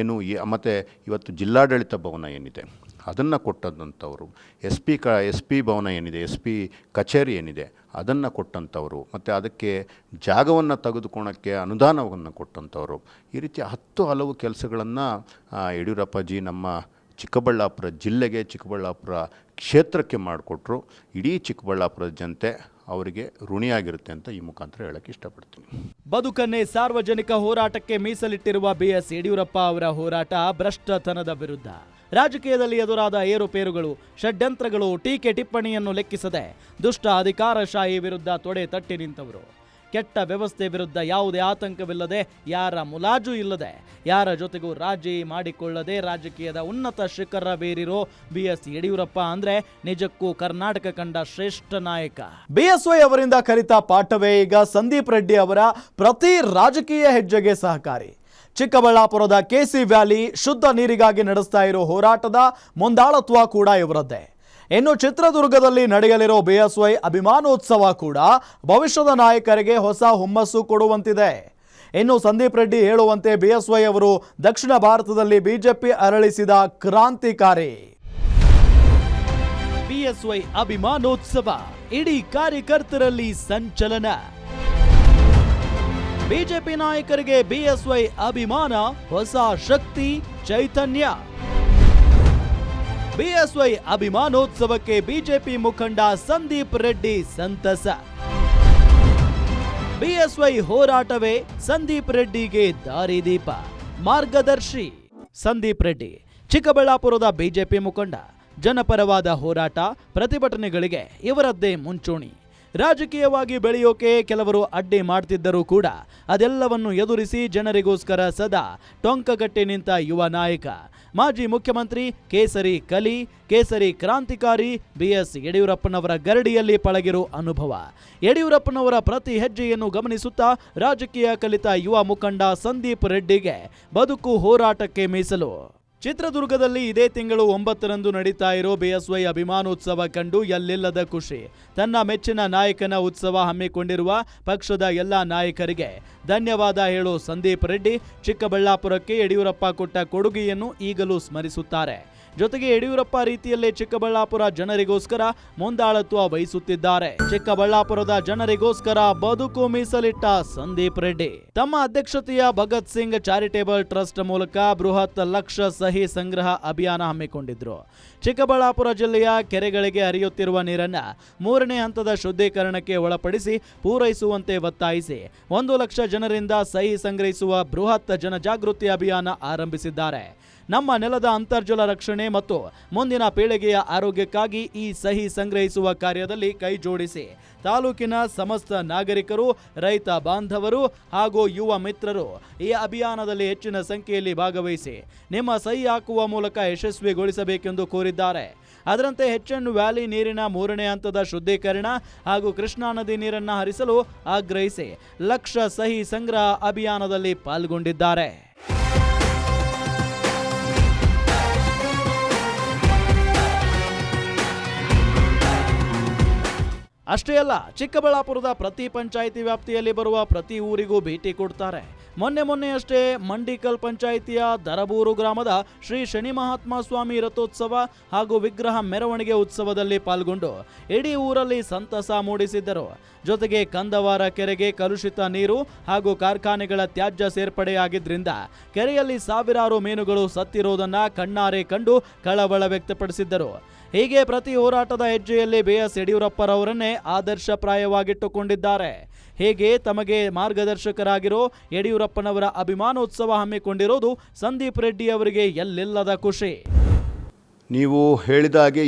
ಏನು ಮತ್ತು ಇವತ್ತು ಜಿಲ್ಲಾಡಳಿತ ಭವನ ಏನಿದೆ ಅದನ್ನು ಕೊಟ್ಟಂಥವರು, ಎಸ್ ಪಿ ಭವನ ಏನಿದೆ, ಎಸ್ ಪಿ ಕಚೇರಿ ಏನಿದೆ ಅದನ್ನು ಕೊಟ್ಟಂಥವರು, ಮತ್ತು ಅದಕ್ಕೆ ಜಾಗವನ್ನು ತೆಗೆದುಕೊಳ್ಳೋಕ್ಕೆ ಅನುದಾನವನ್ನು ಕೊಟ್ಟಂಥವರು, ಈ ರೀತಿ ಹಲವು ಕೆಲಸಗಳನ್ನು ಯಡಿಯೂರಪ್ಪಾಜಿ ನಮ್ಮ ಚಿಕ್ಕಬಳ್ಳಾಪುರ ಜಿಲ್ಲೆಗೆ, ಚಿಕ್ಕಬಳ್ಳಾಪುರ ಕ್ಷೇತ್ರಕ್ಕೆ ಮಾಡಿಕೊಟ್ರು. ಇಡೀ ಚಿಕ್ಕಬಳ್ಳಾಪುರದ ಜನತೆ ಅವರಿಗೆ ಋಣಿಯಾಗಿರುತ್ತೆ ಅಂತ ಈ ಮುಖಾಂತರ ಹೇಳಕ್ಕೆ ಇಷ್ಟಪಡ್ತೀನಿ. ಬದುಕನ್ನೇ ಸಾರ್ವಜನಿಕ ಹೋರಾಟಕ್ಕೆ ಮೀಸಲಿಟ್ಟಿರುವ BS ಯಡಿಯೂರಪ್ಪ ಅವರ ಹೋರಾಟ ಭ್ರಷ್ಟತನದ ವಿರುದ್ಧ. ರಾಜಕೀಯದಲ್ಲಿ ಎದುರಾದ ಏರುಪೇರುಗಳು, ಷಡ್ಯಂತ್ರಗಳು, ಟೀಕೆ ಟಿಪ್ಪಣಿಯನ್ನು ಲೆಕ್ಕಿಸದೆ ದುಷ್ಟ ಅಧಿಕಾರಶಾಹಿ ವಿರುದ್ಧ ತೊಡೆ ತಟ್ಟಿ ನಿಂತವರು. ಕೆಟ್ಟ ವ್ಯವಸ್ಥೆ ವಿರುದ್ಧ ಯಾವುದೇ ಆತಂಕವಿಲ್ಲದೆ, ಯಾರ ಮುಲಾಜು ಇಲ್ಲದೆ, ಯಾರ ಜೊತೆಗೂ ರಾಜಿ ಮಾಡಿಕೊಳ್ಳದೆ ರಾಜಕೀಯದ ಉನ್ನತ ಶಿಖರವೇರಿರೋ BS ಯಡಿಯೂರಪ್ಪ ಅಂದ್ರೆ ನಿಜಕ್ಕೂ ಕರ್ನಾಟಕ ಕಂಡ ಶ್ರೇಷ್ಠ ನಾಯಕ. BSY ಅವರಿಂದ ಕಲಿತ ಪಾಠವೇ ಈಗ ಸಂದೀಪ್ ರೆಡ್ಡಿ ಅವರ ಪ್ರತಿ ರಾಜಕೀಯ ಹೆಜ್ಜೆಗೆ ಸಹಕಾರಿ. ಚಿಕ್ಕಬಳ್ಳಾಪುರದ KC ವ್ಯಾಲಿ ಶುದ್ಧ ನೀರಿಗಾಗಿ ನಡೆಸ್ತಾ ಇರೋ ಹೋರಾಟದ ಮುಂದಾಳತ್ವ ಕೂಡ ಇವರದ್ದೇ. ಇನ್ನು ಚಿತ್ರದುರ್ಗದಲ್ಲಿ ನಡೆಯಲಿರೋ BSY ಅಭಿಮಾನೋತ್ಸವ ಕೂಡ ಭವಿಷ್ಯದ ನಾಯಕರಿಗೆ ಹೊಸ ಹುಮ್ಮಸ್ಸು ಕೊಡುವಂತಿದೆ. ಇನ್ನು ಸಂದೀಪ್ ರೆಡ್ಡಿ ಹೇಳುವಂತೆ BSY ಅವರು ದಕ್ಷಿಣ ಭಾರತದಲ್ಲಿ ಬಿಜೆಪಿ ಅರಳಿಸಿದ ಕ್ರಾಂತಿಕಾರಿ. BSY ಅಭಿಮಾನೋತ್ಸವ ಇಡೀ ಕಾರ್ಯಕರ್ತರಲ್ಲಿ ಸಂಚಲನ. ಬಿಜೆಪಿ ನಾಯಕರಿಗೆ BSY ಅಭಿಮಾನ ಹೊಸ ಶಕ್ತಿ ಚೈತನ್ಯ. BSY ಅಭಿಮಾನೋತ್ಸವಕ್ಕೆ ಬಿಜೆಪಿ ಮುಖಂಡ ಸಂದೀಪ್ ರೆಡ್ಡಿ ಸಂತಸ. BSY ಹೋರಾಟವೇ ಸಂದೀಪ್ ರೆಡ್ಡಿಗೆ ದಾರಿದೀಪ, ಮಾರ್ಗದರ್ಶಿ. ಸಂದೀಪ್ ರೆಡ್ಡಿ ಚಿಕ್ಕಬಳ್ಳಾಪುರದ ಬಿಜೆಪಿ ಮುಖಂಡ. ಜನಪರವಾದ ಹೋರಾಟ, ಪ್ರತಿಭಟನೆಗಳಿಗೆ ಇವರದ್ದೇ ಮುಂಚೂಣಿ. ರಾಜಕೀಯವಾಗಿ ಬೆಳೆಯೋಕೆ ಕೆಲವರು ಅಡ್ಡಿ ಮಾಡ್ತಿದ್ದರೂ ಕೂಡ ಅದೆಲ್ಲವನ್ನು ಎದುರಿಸಿ ಜನರಿಗೋಸ್ಕರ ಸದಾ ಟೊಂಕಗಟ್ಟಿ ನಿಂತ ಯುವ ನಾಯಕ, ಮಾಜಿ ಮುಖ್ಯಮಂತ್ರಿ, ಕೇಸರಿ ಕಲಿ, ಕೇಸರಿ ಕ್ರಾಂತಿಕಾರಿ BS ಯಡಿಯೂರಪ್ಪನವರ ಗರಡಿಯಲ್ಲಿ ಪಳಗಿರೋ ಅನುಭವ. ಯಡಿಯೂರಪ್ಪನವರ ಪ್ರತಿ ಹೆಜ್ಜೆಯನ್ನು ಗಮನಿಸುತ್ತಾ ರಾಜಕೀಯ ಕಲಿತ ಯುವ ಮುಖಂಡ ಸಂದೀಪ್ ರೆಡ್ಡಿಗೆ ಬದುಕು ಹೋರಾಟಕ್ಕೆ ಮೀಸಲು. ಚಿತ್ರದುರ್ಗದಲ್ಲಿ ಇದೇ ತಿಂಗಳು 9ರಂದು ನಡೀತಾ ಇರೋ BSY ಅಭಿಮಾನೋತ್ಸವ ಕಂಡು ಎಲ್ಲಿಲ್ಲದ ಖುಷಿ. ತನ್ನ ಮೆಚ್ಚಿನ ನಾಯಕನ ಉತ್ಸವ ಹಮ್ಮಿಕೊಂಡಿರುವ ಪಕ್ಷದ ಎಲ್ಲ ನಾಯಕರಿಗೆ ಧನ್ಯವಾದ ಹೇಳೋ ಸಂದೀಪ್ ರೆಡ್ಡಿ ಚಿಕ್ಕಬಳ್ಳಾಪುರಕ್ಕೆ ಯಡಿಯೂರಪ್ಪ ಕೊಟ್ಟ ಕೊಡುಗೆಯನ್ನು ಈಗಲೂ ಸ್ಮರಿಸುತ್ತಾರೆ. ಜೊತೆಗೆ ಯಡಿಯೂರಪ್ಪ ರೀತಿಯಲ್ಲೇ ಚಿಕ್ಕಬಳ್ಳಾಪುರ ಜನರಿಗೋಸ್ಕರ ಮುಂದಾಳತ್ವ ವಹಿಸುತ್ತಿದ್ದಾರೆ. ಚಿಕ್ಕಬಳ್ಳಾಪುರದ ಜನರಿಗೋಸ್ಕರ ಬದುಕು ಮೀಸಲಿಟ್ಟ ಸಂದೀಪ್ ರೆಡ್ಡಿ ತಮ್ಮ ಅಧ್ಯಕ್ಷತೆಯ ಭಗತ್ ಸಿಂಗ್ ಚಾರಿಟೇಬಲ್ ಟ್ರಸ್ಟ್ ಮೂಲಕ ಬೃಹತ್ ಲಕ್ಷ ಸಹಿ ಸಂಗ್ರಹ ಅಭಿಯಾನ ಹಮ್ಮಿಕೊಂಡಿದ್ರು. ಚಿಕ್ಕಬಳ್ಳಾಪುರ ಜಿಲ್ಲೆಯ ಕೆರೆಗಳಿಗೆ ಹರಿಯುತ್ತಿರುವ ನೀರನ್ನ 3ನೇ ಹಂತದ ಶುದ್ಧೀಕರಣಕ್ಕೆ ಒಳಪಡಿಸಿ ಪೂರೈಸುವಂತೆ ಒತ್ತಾಯಿಸಿ 1 ಲಕ್ಷ ಜನರಿಂದ ಸಹಿ ಸಂಗ್ರಹಿಸುವ ಬೃಹತ್ ಜನಜಾಗೃತಿ ಅಭಿಯಾನ ಆರಂಭಿಸಿದ್ದಾರೆ. ನಮ್ಮ ನೆಲದ ಅಂತರ್ಜಲ ರಕ್ಷಣೆ ಮತ್ತು ಮುಂದಿನ ಪೀಳಿಗೆಯ ಆರೋಗ್ಯಕ್ಕಾಗಿ ಈ ಸಹಿ ಸಂಗ್ರಹಿಸುವ ಕಾರ್ಯದಲ್ಲಿ ಕೈ ಜೋಡಿಸಿ ತಾಲೂಕಿನ ಸಮಸ್ತ ನಾಗರಿಕರು, ರೈತ ಬಾಂಧವರು ಹಾಗೂ ಯುವ ಮಿತ್ರರು ಈ ಅಭಿಯಾನದಲ್ಲಿ ಹೆಚ್ಚಿನ ಸಂಖ್ಯೆಯಲ್ಲಿ ಭಾಗವಹಿಸಿ ನಿಮ್ಮ ಸಹಿ ಹಾಕುವ ಮೂಲಕ ಯಶಸ್ವಿಗೊಳಿಸಬೇಕೆಂದು ಕೋರಿದ್ದಾರೆ. ಅದರಂತೆ HN ವ್ಯಾಲಿ ನೀರಿನ 3ನೇ ಹಂತದ ಶುದ್ಧೀಕರಣ ಹಾಗೂ ಕೃಷ್ಣಾ ನದಿ ನೀರನ್ನು ಹರಿಸಲು ಆಗ್ರಹಿಸಿ ಲಕ್ಷ ಸಹಿ ಸಂಗ್ರಹ ಅಭಿಯಾನದಲ್ಲಿ ಪಾಲ್ಗೊಂಡಿದ್ದಾರೆ. ಅಷ್ಟೇ ಅಲ್ಲ, ಚಿಕ್ಕಬಳ್ಳಾಪುರದ ಪ್ರತಿ ಪಂಚಾಯಿತಿ ವ್ಯಾಪ್ತಿಯಲ್ಲಿ ಬರುವ ಪ್ರತಿ ಊರಿಗೂ ಭೇಟಿ ಕೊಡ್ತಾರೆ. ಮೊನ್ನೆಯಷ್ಟೇ ಮಂಡಿಕಲ್ ಪಂಚಾಯಿತಿಯ ದರಬೂರು ಗ್ರಾಮದ ಶ್ರೀ ಶನಿ ಮಹಾತ್ಮ ಸ್ವಾಮಿ ರಥೋತ್ಸವ ಹಾಗೂ ವಿಗ್ರಹ ಮೆರವಣಿಗೆ ಉತ್ಸವದಲ್ಲಿ ಪಾಲ್ಗೊಂಡು ಇಡೀ ಊರಲ್ಲಿ ಸಂತಸ ಮೂಡಿಸಿದ್ದರು. ಜೊತೆಗೆ ಕಂದವಾರ ಕೆರೆಗೆ ಕಲುಷಿತ ನೀರು ಹಾಗೂ ಕಾರ್ಖಾನೆಗಳ ತ್ಯಾಜ್ಯ ಸೇರ್ಪಡೆಯಾಗಿದ್ರಿಂದ ಕೆರೆಯಲ್ಲಿ ಸಾವಿರಾರು ಮೀನುಗಳು ಸತ್ತಿರುವುದನ್ನು ಕಣ್ಣಾರೆ ಕಂಡು ಕಳವಳ ವ್ಯಕ್ತಪಡಿಸಿದ್ದರು. ಹೀಗೆ ಪ್ರತಿ ಹೋರಾಟದ ಹೆಜ್ಜೆಯಲ್ಲಿ ಬಿಎಸ್ ಯಡಿಯೂರಪ್ಪರವರನ್ನೇ ಆದರ್ಶಪ್ರಾಯವಾಗಿಟ್ಟುಕೊಂಡಿದ್ದಾರೆ. ಹೀಗೆ ತಮಗೆ ಮಾರ್ಗದರ್ಶಕರಾಗಿರೋ ಯಡಿಯೂರಪ್ಪನವರ ಅಭಿಮಾನೋತ್ಸವ ಹಮ್ಮಿಕೊಂಡಿರೋದು ಸಂದೀಪ್ ರೆಡ್ಡಿ ಅವರಿಗೆ ಎಲ್ಲಿಲ್ಲದ ಖುಷಿ. ನೀವು ಹೇಳಿದ ಹಾಗೆ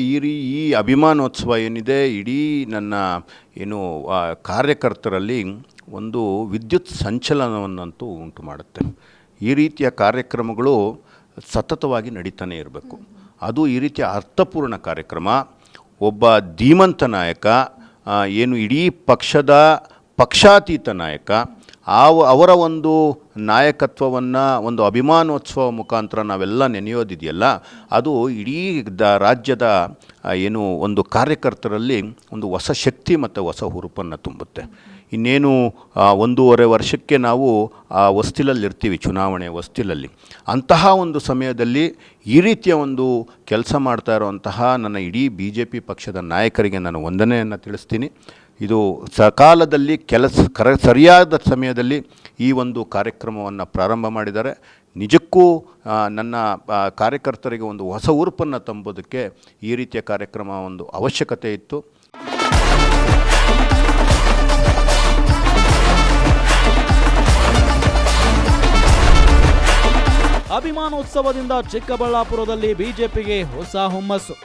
ಈ ಅಭಿಮಾನೋತ್ಸವ ಏನಿದೆ, ಇಡೀ ನನ್ನ ಕಾರ್ಯಕರ್ತರಲ್ಲಿ ಒಂದು ವಿದ್ಯುತ್ ಸಂಚಲನವನ್ನಂತೂ ಉಂಟು ಮಾಡುತ್ತೆ. ಈ ರೀತಿಯ ಕಾರ್ಯಕ್ರಮಗಳು ಸತತವಾಗಿ ನಡೀತಾನೆ ಇರಬೇಕು. ಅದು ಈ ರೀತಿಯ ಅರ್ಥಪೂರ್ಣ ಕಾರ್ಯಕ್ರಮ. ಒಬ್ಬ ಧೀಮಂತ ನಾಯಕ, ಇಡೀ ಪಕ್ಷದ ಪಕ್ಷಾತೀತ ನಾಯಕ, ಅವರ ಒಂದು ನಾಯಕತ್ವವನ್ನು ಒಂದು ಅಭಿಮಾನೋತ್ಸವ ಮುಖಾಂತರ ನಾವೆಲ್ಲ ನೆನೆಯೋದಿದೆಯಲ್ಲ, ಅದು ಇಡೀ ರಾಜ್ಯದ ಒಂದು ಕಾರ್ಯಕರ್ತರಲ್ಲಿ ಒಂದು ಹೊಸ ಶಕ್ತಿ ಮತ್ತು ಹೊಸ ಹುರುಪನ್ನು ತುಂಬುತ್ತೆ. ಇನ್ನೇನು 1.5 ವರ್ಷಕ್ಕೆ ನಾವು ಆ ಹೊಸ್ತಿಲಲ್ಲಿರ್ತೀವಿ, ಚುನಾವಣೆ ಹೊಸ್ತಿಲಲ್ಲಿ. ಅಂತಹ ಒಂದು ಸಮಯದಲ್ಲಿ ಈ ರೀತಿಯ ಒಂದು ಕೆಲಸ ಮಾಡ್ತಾ ಇರುವಂತಹ ನನ್ನ ಇಡೀ BJP ಪಕ್ಷದ ನಾಯಕರಿಗೆ ನಾನು ವಂದನೆಯನ್ನು ತಿಳಿಸ್ತೀನಿ. ಇದು ಸಕಾಲದಲ್ಲಿ ಸರಿಯಾದ ಸಮಯದಲ್ಲಿ ಈ ಒಂದು ಕಾರ್ಯಕ್ರಮವನ್ನು ಪ್ರಾರಂಭ ಮಾಡಿದ್ದಾರೆ. ನಿಜಕ್ಕೂ ನನ್ನ ಕಾರ್ಯಕರ್ತರಿಗೆ ಒಂದು ಹೊಸ ಉರುಪನ್ನು ತಂಬೋದಕ್ಕೆ ಈ ರೀತಿಯ ಕಾರ್ಯಕ್ರಮ ಒಂದು ಅವಶ್ಯಕತೆ ಇತ್ತು. ಅಭಿಮಾನೋತ್ಸವದಿಂದ ಚಿಕ್ಕಬಳ್ಳಾಪುರದಲ್ಲಿ ಬಿಜೆಪಿಗೆ ಹೊಸ ಹುಮ್ಮಸ್ಸು.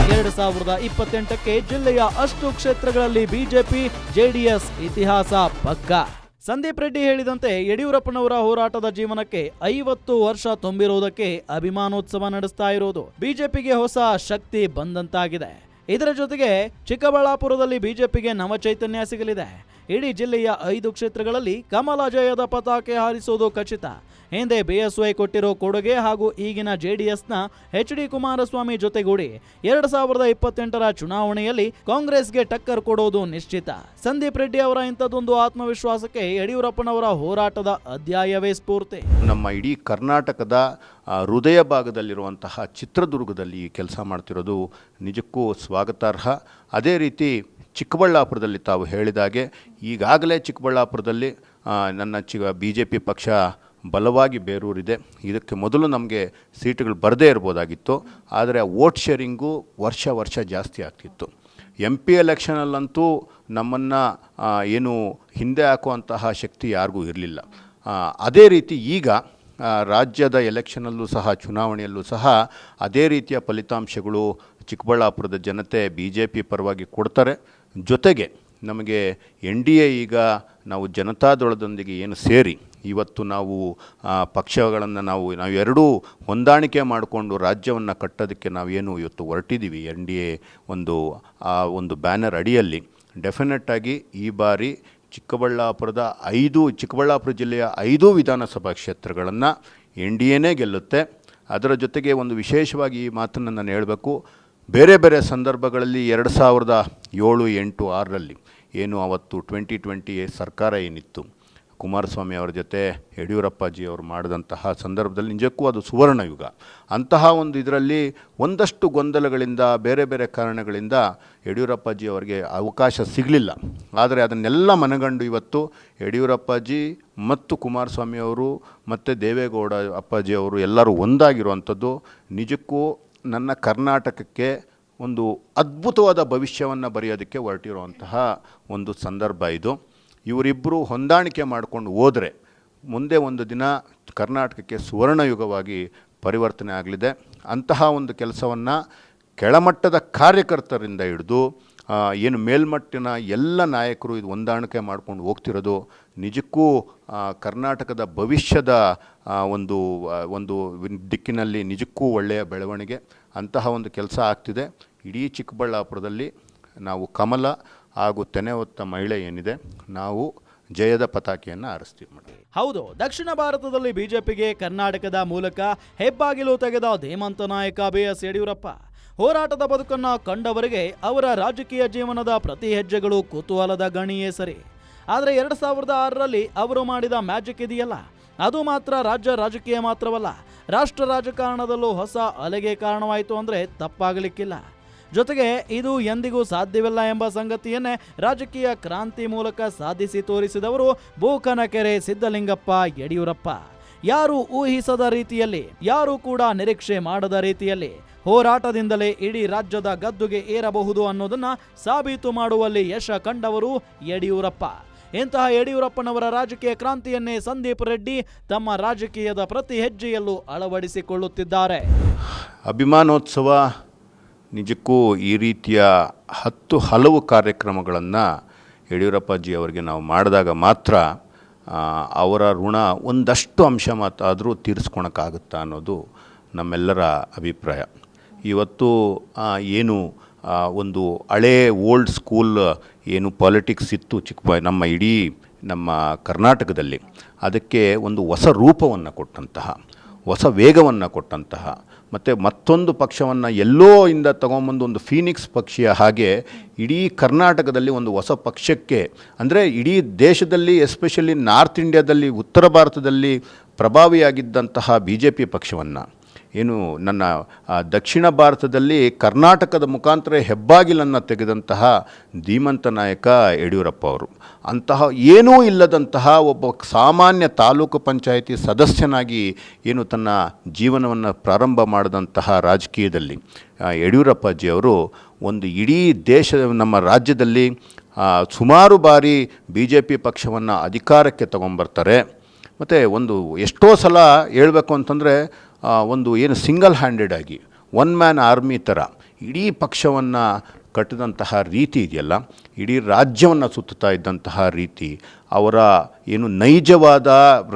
2028ಕ್ಕೆ ಜಿಲ್ಲೆಯ ಅಷ್ಟು ಕ್ಷೇತ್ರಗಳಲ್ಲಿ ಬಿಜೆಪಿ ಜೆಡಿಎಸ್ ಇತಿಹಾಸ ಪಕ್ಕಾ. ಸಂದೀಪ್ ರೆಡ್ಡಿ ಹೇಳಿದಂತೆ ಯಡಿಯೂರಪ್ಪನವರ ಹೋರಾಟದ ಜೀವನಕ್ಕೆ 50 ವರ್ಷ ತುಂಬಿರುವುದಕ್ಕೆ ಅಭಿಮಾನೋತ್ಸವ ನಡೆಸ್ತಾ ಇರೋದು ಬಿಜೆಪಿಗೆ ಹೊಸ ಶಕ್ತಿ ಬಂದಂತಾಗಿದೆ. ಇದರ ಜೊತೆಗೆ ಚಿಕ್ಕಬಳ್ಳಾಪುರದಲ್ಲಿ ಬಿಜೆಪಿಗೆ ನವಚೈತನ್ಯ ಸಿಗಲಿದೆ. ಇಡೀ ಜಿಲ್ಲೆಯ 5 ಕ್ಷೇತ್ರಗಳಲ್ಲಿ ಕಮಲ ಜಯದ ಪತಾಕೆ ಹಾರಿಸುವುದು ಖಚಿತ. ಹಿಂದೆ ಬಿಎಸ್ವೈ ಕೊಟ್ಟಿರೋ ಕೊಡುಗೆ ಹಾಗೂ ಈಗಿನ ಜೆಡಿಎಸ್ನ HD ಕುಮಾರಸ್ವಾಮಿ ಜೊತೆಗೂಡಿ 2028ರ ಚುನಾವಣೆಯಲ್ಲಿ ಕಾಂಗ್ರೆಸ್ಗೆ ಟಕ್ಕರ್ ಕೊಡೋದು ನಿಶ್ಚಿತ. ಸಂದೀಪ್ ರೆಡ್ಡಿ ಅವರ ಇಂಥದ್ದೊಂದು ಆತ್ಮವಿಶ್ವಾಸಕ್ಕೆ ಯಡಿಯೂರಪ್ಪನವರ ಹೋರಾಟದ ಅಧ್ಯಾಯವೇ ಸ್ಫೂರ್ತಿ. ನಮ್ಮ ಇಡೀ ಕರ್ನಾಟಕದ ಹೃದಯ ಭಾಗದಲ್ಲಿರುವಂತಹ ಚಿತ್ರದುರ್ಗದಲ್ಲಿ ಕೆಲಸ ಮಾಡ್ತಿರೋದು ನಿಜಕ್ಕೂ ಸ್ವಾಗತಾರ್ಹ. ಅದೇ ರೀತಿ ಚಿಕ್ಕಬಳ್ಳಾಪುರದಲ್ಲಿ ತಾವು ಹೇಳಿದಾಗೆ ಈಗಾಗಲೇ ಚಿಕ್ಕಬಳ್ಳಾಪುರದಲ್ಲಿ ನನ್ನ BJP ಪಕ್ಷ ಬಲವಾಗಿ ಬೇರೂರಿದೆ. ಇದಕ್ಕೆ ಮೊದಲು ನಮಗೆ ಸೀಟುಗಳು ಬರದೇ ಇರ್ಬೋದಾಗಿತ್ತು, ಆದರೆ ವೋಟ್ ಶೇರಿಂಗು ವರ್ಷ ಜಾಸ್ತಿ ಆಗ್ತಿತ್ತು. MP ಎಲೆಕ್ಷನಲ್ಲಂತೂ ನಮ್ಮನ್ನು ಹಿಂದೆ ಹಾಕುವಂತಹ ಶಕ್ತಿ ಯಾರಿಗೂ ಇರಲಿಲ್ಲ. ಅದೇ ರೀತಿ ಈಗ ರಾಜ್ಯದ ಎಲೆಕ್ಷನಲ್ಲೂ ಸಹ, ಚುನಾವಣೆಯಲ್ಲೂ ಸಹ ಅದೇ ರೀತಿಯ ಫಲಿತಾಂಶಗಳು ಚಿಕ್ಕಬಳ್ಳಾಪುರದ ಜನತೆ BJP ಪರವಾಗಿ ಕೊಡ್ತಾರೆ. ಜೊತೆಗೆ ನಮಗೆ NDA ಈಗ ನಾವು ಜನತಾದಳದೊಂದಿಗೆ ಸೇರಿ ಇವತ್ತು ನಾವು ಪಕ್ಷಗಳನ್ನು ನಾವು ಎರಡೂ ಹೊಂದಾಣಿಕೆ ಮಾಡಿಕೊಂಡು ರಾಜ್ಯವನ್ನು ಕಟ್ಟೋದಕ್ಕೆ ನಾವೇನು ಇವತ್ತು ಹೊರಟಿದ್ದೀವಿ, NDA ಒಂದು ಬ್ಯಾನರ್ ಅಡಿಯಲ್ಲಿ ಡೆಫಿನೆಟ್ಟಾಗಿ ಈ ಬಾರಿ ಚಿಕ್ಕಬಳ್ಳಾಪುರ ಜಿಲ್ಲೆಯ 5 ವಿಧಾನಸಭಾ ಕ್ಷೇತ್ರಗಳನ್ನು NDAನೇ ಗೆಲ್ಲುತ್ತೆ. ಅದರ ಜೊತೆಗೆ ಒಂದು ವಿಶೇಷವಾಗಿ ಈ ಮಾತನ್ನು ನಾನು ಹೇಳಬೇಕು, ಬೇರೆ ಸಂದರ್ಭಗಳಲ್ಲಿ 2007, 8, 6ರಲ್ಲಿ ಅವತ್ತು 2020 ಸರ್ಕಾರ ಏನಿತ್ತು, ಕುಮಾರಸ್ವಾಮಿ ಅವರ ಜೊತೆ ಯಡಿಯೂರಪ್ಪಾಜಿ ಅವರು ಮಾಡಿದಂತಹ ಸಂದರ್ಭದಲ್ಲಿ ನಿಜಕ್ಕೂ ಅದು ಸುವರ್ಣ ಯುಗ. ಅಂತಹ ಒಂದು ಇದರಲ್ಲಿ ಒಂದಷ್ಟು ಗೊಂದಲಗಳಿಂದ, ಬೇರೆ ಕಾರಣಗಳಿಂದ ಯಡಿಯೂರಪ್ಪಾಜಿ ಅವರಿಗೆ ಅವಕಾಶ ಸಿಗಲಿಲ್ಲ. ಆದರೆ ಅದನ್ನೆಲ್ಲ ಮನಗಂಡು ಇವತ್ತು ಯಡಿಯೂರಪ್ಪಾಜಿ ಮತ್ತು ಕುಮಾರಸ್ವಾಮಿ ಅವರು ಮತ್ತು ದೇವೇಗೌಡ ಅಪ್ಪಾಜಿ ಅವರು ಎಲ್ಲರೂ ಒಂದಾಗಿರುವಂಥದ್ದು ನಿಜಕ್ಕೂ ನನ್ನ ಕರ್ನಾಟಕಕ್ಕೆ ಒಂದು ಅದ್ಭುತವಾದ ಭವಿಷ್ಯವನ್ನು ಬರೆಯೋದಕ್ಕೆ ಹೊರಟಿರುವಂತಹ ಒಂದು ಸಂದರ್ಭ ಇದು. ಇವರಿಬ್ಬರು ಹೊಂದಾಣಿಕೆ ಮಾಡಿಕೊಂಡು ಹೋದರೆ ಮುಂದೆ ಒಂದು ದಿನ ಕರ್ನಾಟಕಕ್ಕೆ ಸುವರ್ಣಯುಗವಾಗಿ ಪರಿವರ್ತನೆ ಆಗಲಿದೆ. ಅಂತಹ ಒಂದು ಕೆಲಸವನ್ನು ಕೆಳಮಟ್ಟದ ಕಾರ್ಯಕರ್ತರಿಂದ ಹಿಡಿದು ಮೇಲ್ಮಟ್ಟಿನ ಎಲ್ಲ ನಾಯಕರು ಇದು ಹೊಂದಾಣಿಕೆ ಮಾಡ್ಕೊಂಡು ಹೋಗ್ತಿರೋದು ನಿಜಕ್ಕೂ ಕರ್ನಾಟಕದ ಭವಿಷ್ಯದ ಒಂದು ದಿಕ್ಕಿನಲ್ಲಿ ನಿಜಕ್ಕೂ ಒಳ್ಳೆಯ ಬೆಳವಣಿಗೆ. ಅಂತಹ ಒಂದು ಕೆಲಸ ಆಗ್ತಿದೆ. ಇಡೀ ಚಿಕ್ಕಬಳ್ಳಾಪುರದಲ್ಲಿ ನಾವು ಕಮಲ ಹಾಗೂ ತೆನೆ ಹೊತ್ತ ಮಹಿಳೆ ಏನಿದೆ, ನಾವು ಜಯದ ಪತಾಕೆಯನ್ನು ಹಾರಿಸ್ತೀವಿ. ಹೌದು, ದಕ್ಷಿಣ ಭಾರತದಲ್ಲಿ ಬಿಜೆಪಿಗೆ ಕರ್ನಾಟಕದ ಮೂಲಕ ಹೆಬ್ಬಾಗಿಲು ತೆಗೆದ ಧೀಮಂತ ನಾಯಕ BS ಯಡಿಯೂರಪ್ಪ. ಹೋರಾಟದ ಬದುಕನ್ನು ಕಂಡವರಿಗೆ ಅವರ ರಾಜಕೀಯ ಜೀವನದ ಪ್ರತಿ ಹೆಜ್ಜೆಗಳು ಕುತೂಹಲದ ಗಣಿಯೇ ಸರಿ. ಆದರೆ 2006ರಲ್ಲಿ ಅವರು ಮಾಡಿದ ಮ್ಯಾಜಿಕ್ ಇದೆಯಲ್ಲ, ಅದು ಮಾತ್ರ ರಾಜ್ಯ ರಾಜಕೀಯ ಮಾತ್ರವಲ್ಲ, ರಾಷ್ಟ್ರ ರಾಜಕಾರಣದಲ್ಲೂ ಹೊಸ ಅಲೆಗೆ ಕಾರಣವಾಯಿತು ಅಂದರೆ ತಪ್ಪಾಗಲಿಕ್ಕಿಲ್ಲ. ಜೊತೆಗೆ ಇದು ಎಂದಿಗೂ ಸಾಧ್ಯವಿಲ್ಲ ಎಂಬ ಸಂಗತಿಯನ್ನೇ ರಾಜಕೀಯ ಕ್ರಾಂತಿ ಮೂಲಕ ಸಾಧಿಸಿ ತೋರಿಸಿದವರು ಬೂಕನಕೆರೆ ಸಿದ್ದಲಿಂಗಪ್ಪ ಯಡಿಯೂರಪ್ಪ. ಯಾರು ಊಹಿಸದ ರೀತಿಯಲ್ಲಿ, ಯಾರು ಕೂಡ ನಿರೀಕ್ಷೆ ಮಾಡದ ರೀತಿಯಲ್ಲಿ ಹೋರಾಟದಿಂದಲೇ ಇಡೀ ರಾಜ್ಯದ ಗದ್ದುಗೆ ಏರಬಹುದು ಅನ್ನೋದನ್ನ ಸಾಬೀತು ಮಾಡುವಲ್ಲಿ ಯಶ ಕಂಡವರು ಯಡಿಯೂರಪ್ಪ. ಇಂತಹ ಯಡಿಯೂರಪ್ಪನವರ ರಾಜಕೀಯ ಕ್ರಾಂತಿಯನ್ನೇ ಸಂದೀಪ್ ರೆಡ್ಡಿ ತಮ್ಮ ರಾಜಕೀಯದ ಪ್ರತಿ ಹೆಜ್ಜೆಯಲ್ಲೂ ಅಳವಡಿಸಿಕೊಳ್ಳುತ್ತಿದ್ದಾರೆ. ಅಭಿಮಾನೋತ್ಸವ ನಿಜಕ್ಕೂ ಈ ರೀತಿಯ ಹಲವು ಕಾರ್ಯಕ್ರಮಗಳನ್ನು ಯಡಿಯೂರಪ್ಪಾಜಿ ಅವರಿಗೆ ನಾವು ಮಾಡಿದಾಗ ಮಾತ್ರ ಅವರ ಋಣ ಒಂದಷ್ಟು ಅಂಶ ಮಾತಾದರೂ ತೀರಿಸ್ಕೊಳಕ್ಕಾಗುತ್ತಾ ಅನ್ನೋದು ನಮ್ಮೆಲ್ಲರ ಅಭಿಪ್ರಾಯ. ಇವತ್ತು ಏನು ಒಂದು ಹಳೇ ಓಲ್ಡ್ ಸ್ಕೂಲ್ ಏನು ಪಾಲಿಟಿಕ್ಸ್ ಇತ್ತು ನಮ್ಮ ಇಡೀ ನಮ್ಮ ಕರ್ನಾಟಕದಲ್ಲಿ, ಅದಕ್ಕೆ ಒಂದು ಹೊಸ ರೂಪವನ್ನು ಕೊಟ್ಟಂತಹ, ಹೊಸ ವೇಗವನ್ನು ಕೊಟ್ಟಂತಹ, ಮತ್ತು ಮತ್ತೊಂದು ಪಕ್ಷವನ್ನು ಎಲ್ಲೋ ಇಂದ ತಗೊಂಬಂದು ಒಂದು ಫೀನಿಕ್ಸ್ ಪಕ್ಷಿಯ ಹಾಗೆ ಇಡೀ ಕರ್ನಾಟಕದಲ್ಲಿ ಒಂದು ಹೊಸ ಪಕ್ಷಕ್ಕೆ, ಅಂದರೆ ಇಡೀ ದೇಶದಲ್ಲಿ ಎಸ್ಪೆಷಲಿ ನಾರ್ತ್ ಇಂಡಿಯಾದಲ್ಲಿ, ಉತ್ತರ ಭಾರತದಲ್ಲಿ ಪ್ರಭಾವಿಯಾಗಿದ್ದಂತಹ BJP ಪಕ್ಷವನ್ನು, ಏನು ನನ್ನ ದಕ್ಷಿಣ ಭಾರತದಲ್ಲಿ ಕರ್ನಾಟಕದ ಮುಖಾಂತರ ಹೆಬ್ಬಾಗಿಲನ್ನು ತೆಗೆದಂತಹ ಧೀಮಂತ ನಾಯಕ ಯಡಿಯೂರಪ್ಪ ಅವರು, ಅಂತಹ ಏನೂ ಇಲ್ಲದಂತಹ ಒಬ್ಬ ಸಾಮಾನ್ಯ ತಾಲೂಕು ಪಂಚಾಯಿತಿ ಸದಸ್ಯನಾಗಿ ಏನು ತನ್ನ ಜೀವನವನ್ನು ಪ್ರಾರಂಭ ಮಾಡಿದಂತಹ ರಾಜಕೀಯದಲ್ಲಿ ಯಡಿಯೂರಪ್ಪಾಜಿಯವರು ಒಂದು ಇಡೀ ನಮ್ಮ ರಾಜ್ಯದಲ್ಲಿ ಸುಮಾರು ಬಾರಿ BJP ಪಕ್ಷವನ್ನು ಅಧಿಕಾರಕ್ಕೆ ತಗೊಂಬರ್ತಾರೆ. ಮತ್ತು ಒಂದು ಎಷ್ಟೋ ಸಲ ಹೇಳಬೇಕು ಅಂತಂದರೆ ಒಂದು ಏನು ಸಿಂಗಲ್ ಹ್ಯಾಂಡೆಡ್ ಆಗಿ ಒನ್ ಮ್ಯಾನ್ ಆರ್ಮಿ ಥರ ಇಡೀ ಪಕ್ಷವನ್ನು ಕಟ್ಟಿದಂತಹ ರೀತಿ ಇದೆಯಲ್ಲ, ಇಡೀ ರಾಜ್ಯವನ್ನು ಸುತ್ತುತ್ತಾ ಇದ್ದಂತಹ ರೀತಿ, ಅವರ ಏನು ನೈಜವಾದ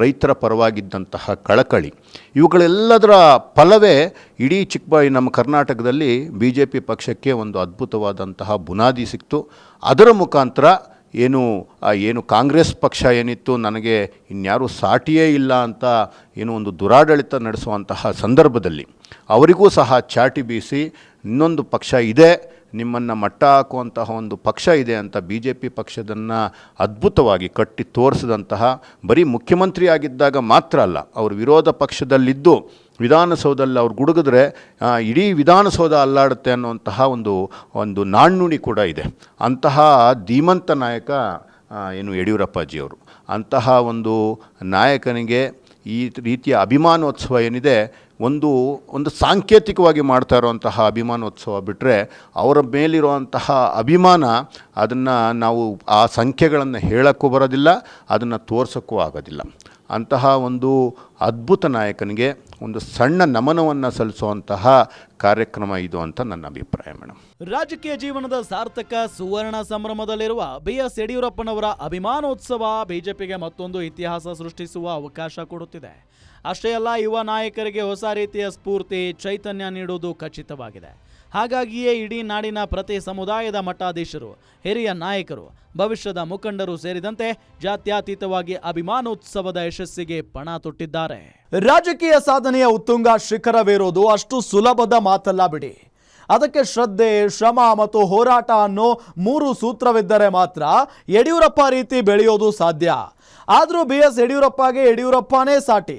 ರೈತರ ಪರವಾಗಿದ್ದಂತಹ ಕಳಕಳಿ, ಇವುಗಳೆಲ್ಲದರ ಫಲವೇ ಇಡೀ ನಮ್ಮ ಕರ್ನಾಟಕದಲ್ಲಿ BJP ಪಕ್ಷಕ್ಕೆ ಒಂದು ಅದ್ಭುತವಾದಂತಹ ಬುನಾದಿ ಸಿಕ್ತು. ಅದರ ಮುಖಾಂತರ ಏನು ಕಾಂಗ್ರೆಸ್ ಪಕ್ಷ ಏನಿತ್ತು, ನನಗೆ ಇನ್ಯಾರೂ ಸಾಟಿಯೇ ಇಲ್ಲ ಅಂತ ಏನು ಒಂದು ದುರಾಡಳಿತ ನಡೆಸುವಂತಹ ಸಂದರ್ಭದಲ್ಲಿ ಅವರಿಗೂ ಸಹ ಚಾಟಿ ಬೀಸಿ ಇನ್ನೊಂದು ಪಕ್ಷ ಇದೆ, ನಿಮ್ಮನ್ನು ಮಟ್ಟ ಹಾಕುವಂತಹ ಒಂದು ಪಕ್ಷ ಇದೆ ಅಂತ BJP ಪಕ್ಷದನ್ನು ಅದ್ಭುತವಾಗಿ ಕಟ್ಟಿ ತೋರಿಸಿದಂತಹ, ಬರೀ ಮುಖ್ಯಮಂತ್ರಿ ಆಗಿದ್ದಾಗ ಮಾತ್ರ ಅಲ್ಲ, ಅವರು ವಿರೋಧ ಪಕ್ಷದಲ್ಲಿದ್ದು ವಿಧಾನಸೌಧದಲ್ಲಿ ಅವ್ರು ಗುಡುಗಿದ್ರೆ ಇಡೀ ವಿಧಾನಸೌಧ ಅಲ್ಲಾಡುತ್ತೆ ಅನ್ನುವಂತಹ ಒಂದು ನಾಣ್ಣುಡಿ ಕೂಡ ಇದೆ. ಅಂತಹ ಧೀಮಂತ ನಾಯಕ ಏನು ಯಡಿಯೂರಪ್ಪಾಜಿಯವರು. ಅಂತಹ ಒಂದು ನಾಯಕನಿಗೆ ಈ ರೀತಿಯ ಅಭಿಮಾನೋತ್ಸವ ಏನಿದೆ, ಒಂದು ಸಾಂಕೇತಿಕವಾಗಿ ಮಾಡ್ತಾ ಇರುವಂತಹ ಅಭಿಮಾನೋತ್ಸವ ಬಿಟ್ಟರೆ ಅವರ ಮೇಲಿರುವಂತಹ ಅಭಿಮಾನ, ಅದನ್ನು ನಾವು ಆ ಸಂಖ್ಯೆಗಳನ್ನು ಹೇಳೋಕ್ಕೂ ಬರೋದಿಲ್ಲ, ಅದನ್ನು ತೋರ್ಸೋಕ್ಕೂ ಆಗೋದಿಲ್ಲ. ಅಂತಹ ಒಂದು ಅದ್ಭುತ ನಾಯಕನಿಗೆ ಒಂದು ಸಣ್ಣ ನಮನವನ್ನು ಸಲ್ಲಿಸುವಂತಹ ಕಾರ್ಯಕ್ರಮ ಇದು ಅಂತ ನನ್ನ ಅಭಿಪ್ರಾಯ ಮೇಡಮ್. ರಾಜಕೀಯ ಜೀವನದ ಸಾರ್ಥಕ ಸುವರ್ಣ ಸಂಭ್ರಮದಲ್ಲಿರುವ BS ಯಡಿಯೂರಪ್ಪನವರ ಅಭಿಮಾನೋತ್ಸವ BJPಗೆ ಮತ್ತೊಂದು ಇತಿಹಾಸ ಸೃಷ್ಟಿಸುವ ಅವಕಾಶ ಕೊಡುತ್ತಿದೆ. ಅಷ್ಟೇ ಅಲ್ಲ, ಯುವ ನಾಯಕರಿಗೆ ಹೊಸ ರೀತಿಯ ಸ್ಫೂರ್ತಿ, ಚೈತನ್ಯ ನೀಡುವುದು ಖಚಿತವಾಗಿದೆ. ಹಾಗಾಗಿಯೇ ಇಡೀ ನಾಡಿನ ಪ್ರತಿ ಸಮುದಾಯದ ಮಠಾಧೀಶರು, ಹಿರಿಯ ನಾಯಕರು, ಭವಿಷ್ಯದ ಮುಖಂಡರು ಸೇರಿದಂತೆ ಜಾತ್ಯತೀತವಾಗಿ ಅಭಿಮಾನೋತ್ಸವದ ಯಶಸ್ಸಿಗೆ ಪಣ ತೊಟ್ಟಿದ್ದಾರೆ. ರಾಜಕೀಯ ಸಾಧನೆಯ ಉತ್ತುಂಗ ಶಿಖರವೇರೋದು ಅಷ್ಟು ಸುಲಭದ ಮಾತಲ್ಲ ಬಿಡಿ. ಅದಕ್ಕೆ ಶ್ರದ್ಧೆ, ಶ್ರಮ ಮತ್ತು ಹೋರಾಟ ಅನ್ನೋ 3 ಸೂತ್ರವಿದ್ದರೆ ಮಾತ್ರ ಯಡಿಯೂರಪ್ಪ ರೀತಿ ಬೆಳೆಯೋದು ಸಾಧ್ಯ. ಆದರೂ BS ಯಡಿಯೂರಪ್ಪಗೆ ಯಡಿಯೂರಪ್ಪನೇ ಸಾಟಿ.